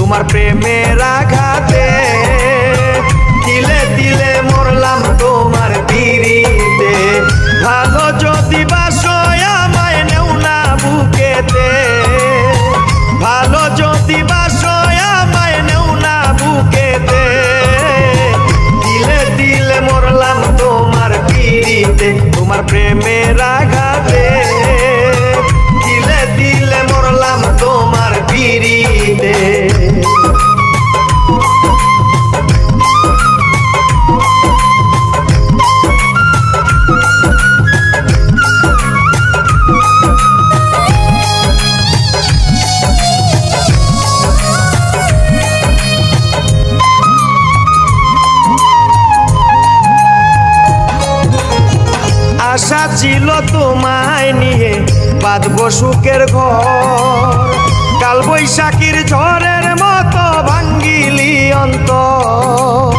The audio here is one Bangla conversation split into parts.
তোমার প্রেমের আঘাতে, তিলে তিলে মরলাম তোমার পিড়িতে। ভালো যদি বাসো আমায় নেও না বুকেতে, ভালো যদি বাসো আমায় নেও না বুকেতে। তিলে তিলে মরলাম তোমার পিড়িতে, তোমার প্রেমের আঘাতে, তিলে তিলে মরলাম তোমার পিড়িতে। আশা ছিল তোমায় নিয়ে বাঁধবো সুখের ঘর, কাল বৈশাখীর ঝড়ের মতো ভাঙ্গিলি অন্তর।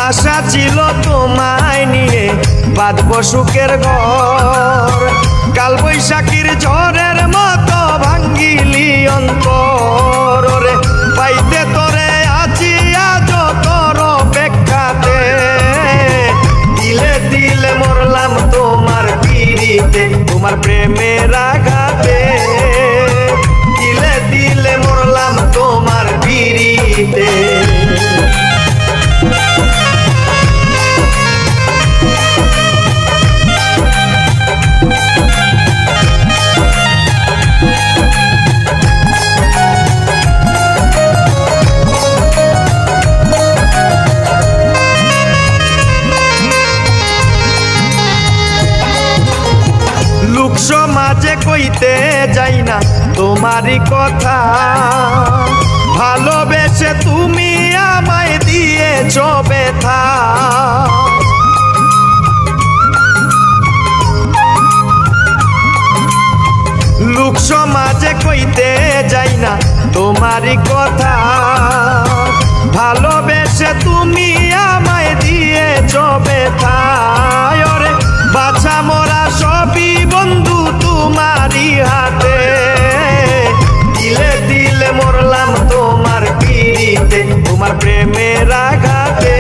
আশা ছিল তোমায় নিয়ে বাঁধবো সুখের ঘর, কাল বৈশাখীর ঝড়ের মতো ভাঙ্গিলি অন্তর। রে পাইতে তোরে আছি আজ তোর অপেক্ষাতে, দিলে দিলে মরলাম তোমার পিড়িতে, তোমার প্রেমের আঘাতে, দিলে দিলে মরলাম তোমার পিড়িতে। লোক সমাজে কইতে যাই না তোমারই কথা, ভালোবেসে তুমি আমায় দিয়েছ ব্যথা। লোক সমাজে কইতে যাই না তোমারই কথা, ভালোবেসে তুমি আমায় দিয়েছ ব্যথা। ওরে বাছা মোরা সবই বন্ধু তোমারই হাতে, দিলে দিলে মরলাম তোমার পিড়িতে, তোমার প্রেমের আঘাতে,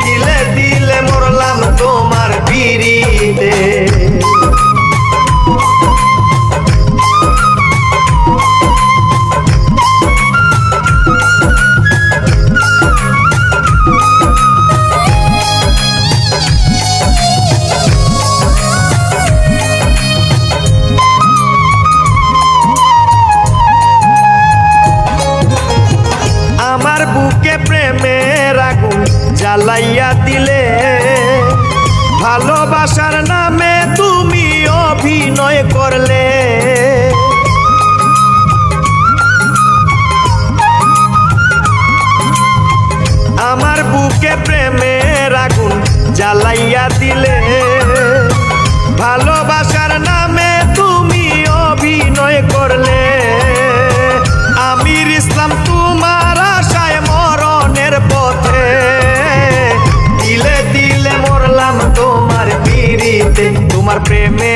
দিলে দিলে মরলাম তোমার পিড়িতে। আমার বুকে প্রেমের আগুন জ্বালাইয়া দিলে, ভালোবাসার নামে তুমি অভিনয় করলে। আমার বুকে প্রেমের আগুন জ্বালাইয়া দিলে, ভালোবাসার নামে তুমি অভিনয় করলে। আমির ইসলাম তোমার আশায় মরণের পথে, দিলে দিলে মরলাম তোমার পিড়িতে, তোমার প্রেমে